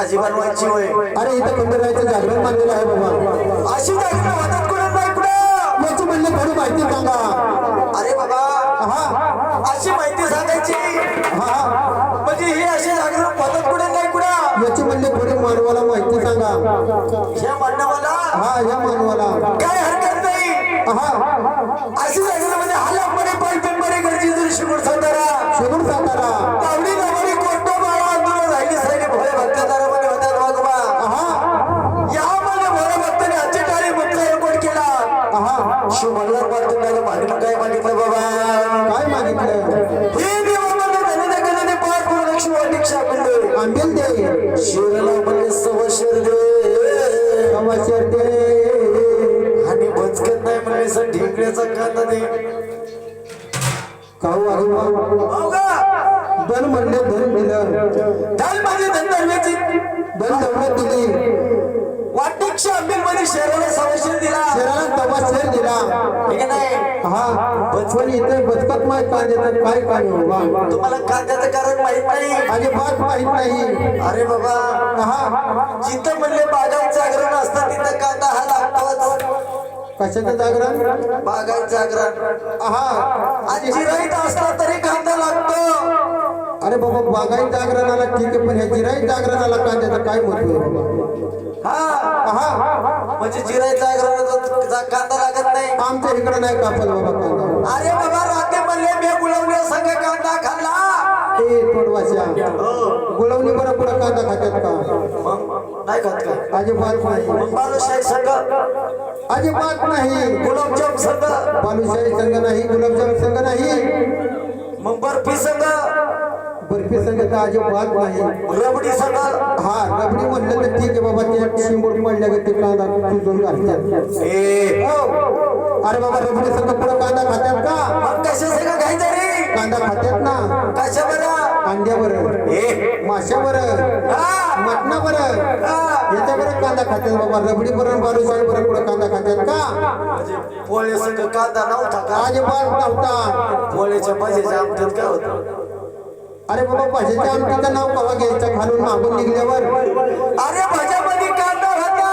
भाजी बनवायची होय. अरे इथं खंडरायाचं जागरण मानलेलं आहे बाबा. अशी जागरण होतात कुठं नाही कुठं. याची म्हणले थोडी माहिती सांगा. अरे बाबा हा अशी माहिती सांगायची हा म्हणजे ही अशी जागरण होतात कुठं नाही कुठं. याची म्हणले थोडी मानवाला माहिती सांगा. ह्या मानवाला हा या मानवाला काय हरकत नाही. हा अशी जागरण म्हणजे हालामध्ये पायपेंबरे गरजेचं शिकून सातारा शिकून सातारा पावडी नावाने कोणतो बाळा आंदोलन राहिली साईने भोळे भक्तदारामध्ये होतात वागवा. हा यामध्ये भोळे भक्ताने आजची टाळी मुक्ता रेकॉर्ड केला. हा शिव मल्हार पाटील मागणं काय मागितलं बाबा. काय मागितलं. हे देवामध्ये धनने गणने पाच गुणलक्ष वाटिक्षा आपले आंबेल दे शिवला म्हणले सवशेर दे सवाशेर दे आणि बचकत नाही म्हणले सर ढेकण्याचा कांदा दे. काहू आगवा हो का धन म्हणले धन दिलं. धन माझे धनधर्माची धन दौलत दिली. वाटिक्षा मध्ये शहराला सवशेर दिला. शरीराला तवाशेर दिला. ठीक आहे नाही. हा पण इथे बचकत माहित कांद्याचं काय काय बाबा. तुम्हाला कांद्याचं कारण माहित नाही. अजिबात माहित नाही. अरे बाबा हा जिथं म्हणले बागायत जागरण असतं तिथं कांदा हा लागतोच. कशाचं जागरण. बागायत जागरण हा आणि जिराईत असला तरी कांदा लागतो. अरे बाबा बागाई जागरणाला ठीक आहे पण ह्या जिराई जागरणाला कांद्याचं काय महत्व आहे बाबा. हा हा म्हणजे जिराईत जागरणाचा कांदा लागत नाही. आमच्या इकडे नाही कापत बाबा कांदा. अरे बाबा राते म्हणले मी गुलावल्या संघ कांदा खाल्ला. ए थोडवाशा गुलावणी बरं पुढं कांदा खात्यात का. मग नाही खात का. अजिबात नाही. मग बालुशाही संघ अजिबात नाही. गुलाबजाम संघ बालुशाही संघ नाही. गुलाबजाम संघ नाही. मग बर्फी संघ बर्फी संघ तर अजिबात नाही. रबडी संघ हा रबडी म्हणलं तर ठीक आहे बाबा. ते शिंबूड पडल्या का ते कांदा तुझून घालतात. ए हो. अरे बाबा रबडी संघ पुढं कांदा खात्यात का. मग कशा संघ खायचं रे. कांदा खात्यात ना. कशा बरं कांद्यावर ए माशावर हा मटणावर याच्यावर कांदा खात्यात बाबा. रबडी बरं बालुशाही बरं पुढं कांदा खात्यात का. म्हणजे पोळे संघ कांदा नव्हता का. अजिबात नव्हता. पोळ्याच्या भाजीच्या आमच्यात काय होतं. अरे बाबा भाजीच्या आमटीचं नाव कवा घ्यायचं खालून मागून निघल्यावर. अरे भाज्यामध्ये कांदा होता.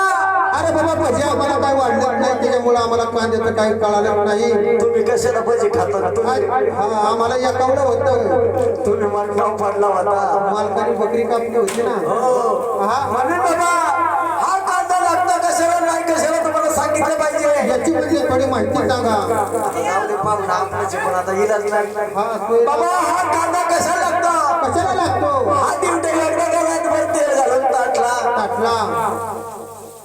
अरे बाबा भजी आम्हाला काय वाढलं नाही त्याच्यामुळे आम्हाला कांद्याचं काही कळालं नाही. तुम्ही कशाला भजी खाता. तुम्ही हा आम्हाला या कवडं होतं. तुम्ही मनगाव पडला होता. मालकाने बकरी कापली होती ना. हो हा म्हणून बाबा हा कांदा लागतो कशाला नाही कशाला तुम्हाला सांगितलं पाहिजे. याची म्हणजे थोडी माहिती सांगा. आता जाऊ दे पाहुणा आपल्याचे पण आता इलाज नाही. हा तो बाबा हा कांदा कशाला लागतो. कशाला लागतो. हा दिवटे लागला का रातभर तेल घालून ताटला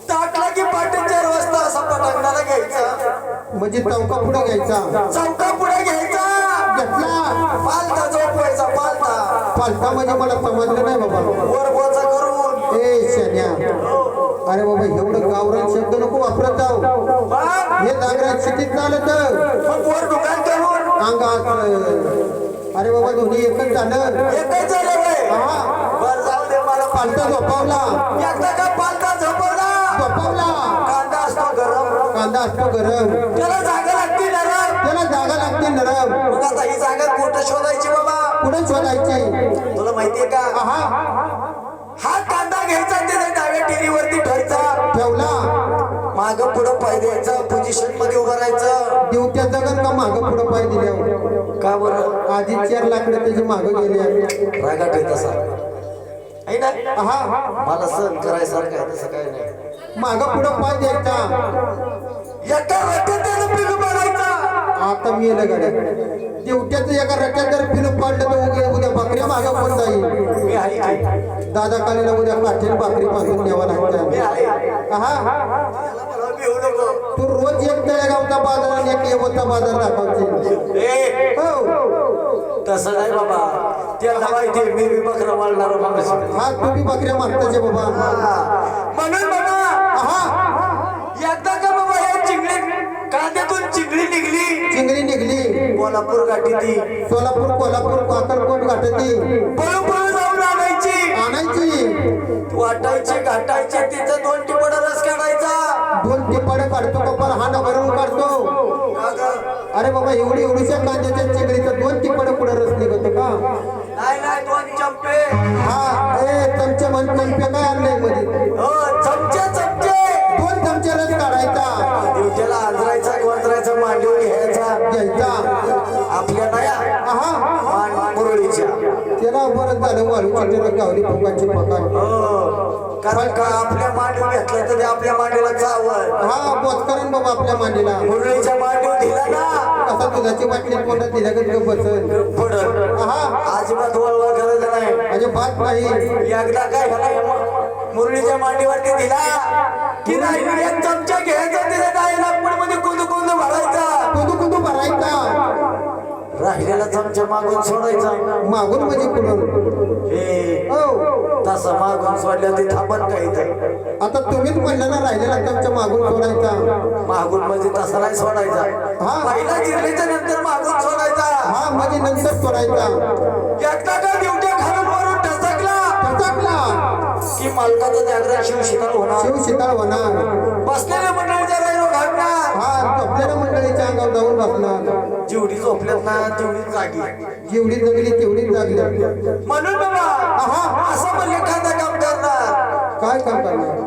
ताटला की पाटे 4 वाजता असा पटांगणाला घ्यायचा. म्हणजे चौका पुढे घ्यायचा. चौका पुढे घ्यायचा. घेतला पालथा झोपवायचा पालथा. पालथा म्हणजे मला समजलं नाही बाबा. वर बोचा करून ए शन्या. अरे बाबा एवढं गावरान शब्द नको वापरत जाऊ. हे जागरण सिटीत झालं तर मग वर दुकान करून अंगात. अरे बाबा दोन्ही एकच झालं. एकच झालं बाई. हा बर जाऊ दे मला पालथा झोपावला. एकदा का पालथा झोपवला. झोपावला कांदा असतो गरम. कांदा असतो गरम. त्याला जागा लागते नरम. त्याला जागा लागते नरम. मग आता ही जागा कुठं शोधायची बाबा. पुढे शोधायची. तुला माहितीये का हा हा कांदा घ्यायचा त्याच्या डाव्या टेरीवरती ठेवायचा. ठेवला. माग पुढं पाय द्यायचा. पोझिशन मध्ये उभं राहायचं. देवत्या जगन का मागं पुढं पाय दिल्या. का बरं आधी 4 लाकडं त्याची मागं गेली. रागाट आहे तसा आहे ना. हा मला सहन करायसारखं आहे तसं काही नाही. मागं पुढं पाय द्यायचा. एका रट्यात त्यानं पिलू मारायचा. आता मी येलं गाड्या देवट्याचं एका रट्यात जर फिरून पाडलं तर उद्या बकऱ्या मागं कोण जाईल. मी आहे की. दादा कालीला उद्या काठील भाकरी पासून न्यावा मी लागतं. आहे. हा त्याला मला भिवू नको. तू रोज एक तळेगावचा बाजार आणि एक येवचा बाजार दाखवशील. ए हो तसं नाही बाबा. त्याला माहिती आहे, मी बकरा मारणार माणूस आहे. हा तुम्ही बकऱ्या मागताचे बाबा. म्हणून बाबा हा एकदा का बाबा या चिंगडी कांद्यातून चिंगडी निघली. चिंगरी निघली. कोल्हापूर गाठी ती सोलापूर कोल्हापूर अक्कलकोट गाठती. पळू पळू जाऊन आणायची. वाटायची घाटायची तिचं 2 टिपड रस काढायचा. 2 टिपाडे काढतो का पण हा भरून काढतो. का ग? अरे बाबा एवढीशा कांद्याच्या चिंगरीचं 2 टिपाडे पुढे रस निघतो का. नाही नाही 2 चंपे. हा ए चमचे म्हण चंपे काय आपल्या नया हा मुरळीच्या त्याला बरं झालं वाळूची त्याला गावली फुकाची पकाट हो, कारण का आपल्या मांडीवर घेतलं तर ते आपल्या मांडीला चावल. हा बोचकरण बाबा आपल्या मांडीला मुरळीच्या मांडीवर दिला ना कसा दुधाची बाटली कोणता दिल्या गत बसल पडल. हा अजिबात वळवळ करायचं नाही. म्हणजे बात नाही एकदा काय झालं मुरळीच्या मांडीवरती दिला की नाही एक चमचा घ्यायचा तिथे काय नागपूर मध्ये कुंदू कुंदू भरायचा. कुदू कुदू भरायचा राहिलेला चमचा मागून सोडायचा. मागून म्हणजे कुठून हे हो तसं मागून सोडलं ते थांबत काय इथं. आता तुम्हीच म्हणलं ना राहिलेला चमचा मागून सोडायचा मागून म्हणजे तसा नाही सोडायचा. हा. पहिला जिरलीच्या नंतर मागून सोडायचा. हा म्हणजे नंतर सोडायचा एकदा का ड्युट्या खालून वरून टचकला टचकला की मालकाचा जागरण शिवशीतल होणार. शिव शीतळ होणार बसलेल्या मंडळीचा रैरो घालणार. हा झोपलेल्या मंडळीच्या अंगावर जाऊन बसणार जेवढी झोपल्यात ना तेवढी जागी. जेवढी जगली तेवढी जागली म्हणून बाबा हा असं पण एखादा काम करणार. काय काम करणार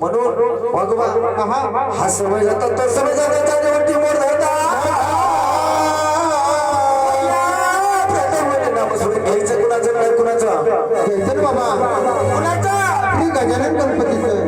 म्हणून भगवान हा हा समय जाता तो समय जाता त्याच्यावरती मोड धरता. नाम सोडून घ्यायचं कुणाचं नाही कुणाचं घ्यायचं ना बाबा कुणाचं श्री गजानन गणपतीचं